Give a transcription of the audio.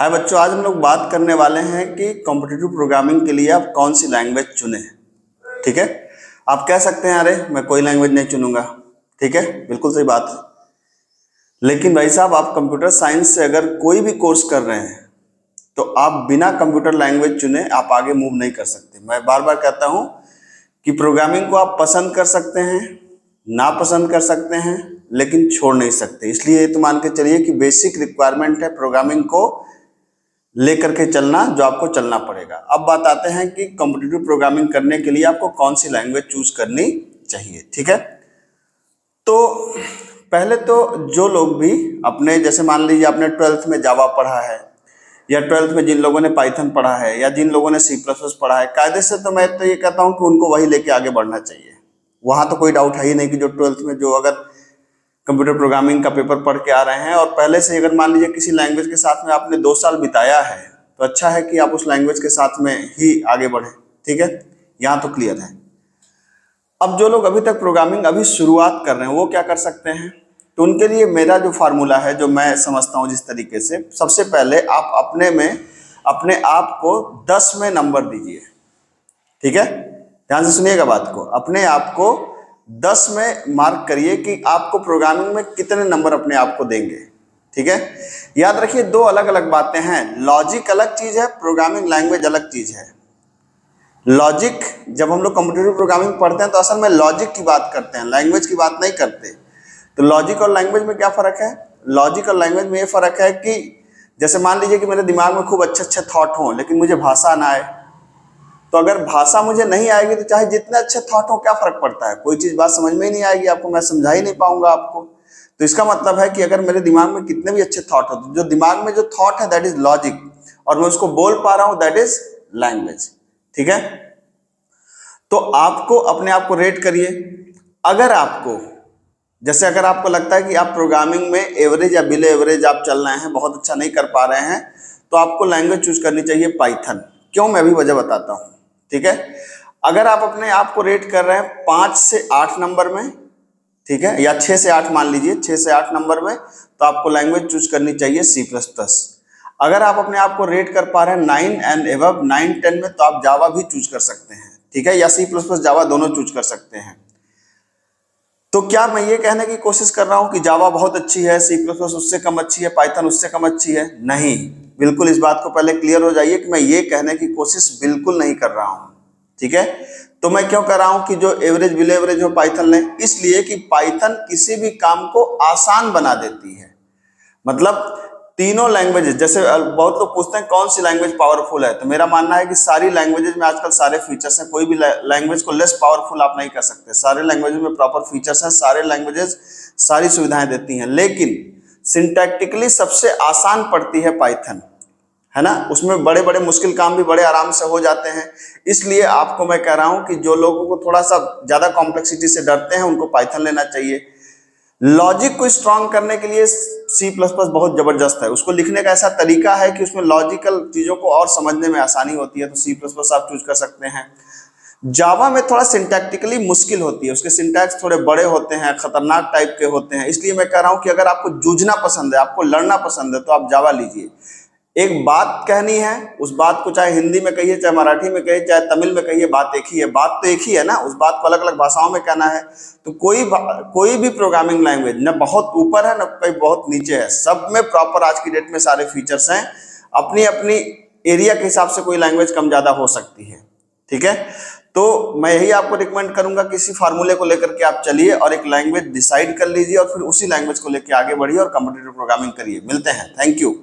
हाय बच्चों, आज हम लोग बात करने वाले हैं कि कॉम्पिटिटिव प्रोग्रामिंग के लिए आप कौन सी लैंग्वेज चुने। ठीक है, आप कह सकते हैं अरे मैं कोई लैंग्वेज नहीं चुनूंगा। ठीक है, बिल्कुल सही बात है। लेकिन भाई साहब, आप कंप्यूटर साइंस से अगर कोई भी कोर्स कर रहे हैं तो आप बिना कंप्यूटर लैंग्वेज चुने आप आगे मूव नहीं कर सकते। मैं बार बार कहता हूं कि प्रोग्रामिंग को आप पसंद कर सकते हैं, ना पसंद कर सकते हैं, लेकिन छोड़ नहीं सकते। इसलिए ये तो मान के चलिए कि बेसिक रिक्वायरमेंट है प्रोग्रामिंग को लेकर के चलना, जो आपको चलना पड़ेगा। अब बात आते हैं कि कॉम्पिटिटिव प्रोग्रामिंग करने के लिए आपको कौन सी लैंग्वेज चूज करनी चाहिए। ठीक है, तो पहले तो जो लोग भी अपने, जैसे मान लीजिए आपने 12th में जावा पढ़ा है, या 12th में जिन लोगों ने पाइथन पढ़ा है, या जिन लोगों ने C++ पढ़ा है, कायदे से तो मैं तो ये कहता हूं कि उनको वही लेके आगे बढ़ना चाहिए। वहां तो कोई डाउट है ही नहीं कि जो 12th में जो अगर कंप्यूटर प्रोग्रामिंग का पेपर पढ़ के आ रहे हैं और पहले से अगर मान लीजिए किसी लैंग्वेज के साथ में आपने 2 साल बिताया है, तो अच्छा है कि आप उस लैंग्वेज के साथ में ही आगे बढ़े। ठीक है, यहाँ तो क्लियर है। अब जो लोग अभी तक प्रोग्रामिंग अभी शुरुआत कर रहे हैं वो क्या कर सकते हैं, तो उनके लिए मेरा जो फार्मूला है, जो मैं समझता हूँ जिस तरीके से, सबसे पहले आप अपने आप को 10 में नंबर दीजिए। ठीक है, ध्यान से सुनिएगा बात को। अपने आप को 10 में मार्क करिए कि आपको प्रोग्रामिंग में कितने नंबर अपने आप को देंगे। ठीक है, याद रखिए 2 अलग अलग बातें हैं। लॉजिक अलग चीज है, प्रोग्रामिंग लैंग्वेज अलग चीज है। लॉजिक, जब हम लोग कंप्यूटर प्रोग्रामिंग पढ़ते हैं तो असल में लॉजिक की बात करते हैं, लैंग्वेज की बात नहीं करते। तो लॉजिक और लैंग्वेज में क्या फर्क है? लॉजिक और लैंग्वेज में ये फर्क है कि जैसे मान लीजिए कि मेरे दिमाग में खूब अच्छे थॉट हों, लेकिन मुझे भाषा ना आए, तो अगर भाषा मुझे नहीं आएगी तो चाहे जितने अच्छे थॉट हो, क्या फर्क पड़ता है? कोई चीज बात समझ में ही नहीं आएगी आपको, मैं समझा ही नहीं पाऊंगा आपको। तो इसका मतलब है कि अगर मेरे दिमाग में कितने भी अच्छे थॉट हो, तो जो दिमाग में जो थॉट है दैट इज लॉजिक, और मैं उसको बोल पा रहा हूं दैट इज लैंग्वेज। ठीक है, तो आपको अपने आप को रेट करिए। अगर आपको, जैसे अगर आपको लगता है कि आप प्रोग्रामिंग में एवरेज या बिलो एवरेज आप चल रहे हैं, बहुत अच्छा नहीं कर पा रहे हैं, तो आपको लैंग्वेज चूज करनी चाहिए पाइथन। क्यों, मैं भी वजह बताता हूं। ठीक है, अगर आप अपने आप को रेट कर रहे हैं 5 से 8 नंबर में, ठीक है, या 6 से 8 मान लीजिए, 6 से 8 नंबर में, तो आपको लैंग्वेज चूज करनी चाहिए C++। अगर आप अपने आप को रेट कर पा रहे हैं 9 एंड एबव, 9, 10 में, तो आप जावा भी चूज कर सकते हैं। ठीक है, या C++ जावा दोनों चूज कर सकते हैं। तो क्या मैं ये कहने की कोशिश कर रहा हूं कि जावा बहुत अच्छी है, C++ उससे कम अच्छी है, पाइथन उससे कम अच्छी है? नहीं, बिल्कुल इस बात को पहले क्लियर हो जाइए कि मैं ये कहने की कोशिश बिल्कुल नहीं कर रहा हूं। ठीक है, तो मैं क्यों कर रहा हूं कि जो एवरेज बिलो एवरेज हो पाइथन लें? इसलिए कि पाइथन किसी भी काम को आसान बना देती है। मतलब तीनों लैंग्वेजेस, जैसे बहुत लोग पूछते हैं कौन सी लैंग्वेज पावरफुल है, तो मेरा मानना है कि सारी लैंग्वेजेस में आजकल सारे फीचर्स हैं। कोई भी लैंग्वेज को लेस पावरफुल आप नहीं कर सकते। सारे लैंग्वेजेस में प्रॉपर फीचर्स हैं, सारे लैंग्वेजेस सारी सुविधाएं देती हैं, लेकिन सिंटैक्टिकली सबसे आसान पड़ती है पाइथन, है ना। उसमें बड़े बड़े मुश्किल काम भी बड़े आराम से हो जाते हैं। इसलिए आपको मैं कह रहा हूं कि जो लोगों को थोड़ा सा ज्यादा कॉम्प्लेक्सिटी से डरते हैं उनको पाइथन लेना चाहिए। लॉजिक को स्ट्रांग करने के लिए C++ बहुत जबरदस्त है। उसको लिखने का ऐसा तरीका है कि उसमें लॉजिकल चीजों को और समझने में आसानी होती है, तो C++ आप चूज कर सकते हैं। जावा में थोड़ा सिंटैक्टिकली मुश्किल होती है, उसके सिंटैक्स थोड़े बड़े होते हैं, खतरनाक टाइप के होते हैं। इसलिए मैं कह रहा हूं कि अगर आपको जूझना पसंद है, आपको लड़ना पसंद है, तो आप जावा लीजिए। एक बात कहनी है, उस बात को चाहे हिंदी में कहिए, चाहे मराठी में कहिए, चाहे तमिल में कहिए, बात एक ही है। बात तो एक ही है ना, उस बात को अलग अलग भाषाओं में कहना है। तो कोई भी प्रोग्रामिंग लैंग्वेज न बहुत ऊपर है न कहीं बहुत नीचे है, सब में प्रॉपर आज की डेट में सारे फीचर्स हैं। अपनी अपनी एरिया के हिसाब से कोई लैंग्वेज कम ज्यादा हो सकती है। ठीक है, तो मैं यही आपको रिकमेंड करूंगा कि इसी फार्मूले को लेकर के आप चलिए और एक लैंग्वेज डिसाइड कर लीजिए, और फिर उसी लैंग्वेज को लेकर आगे बढ़िए और कॉम्पिटिटिव प्रोग्रामिंग करिए। मिलते हैं, थैंक यू।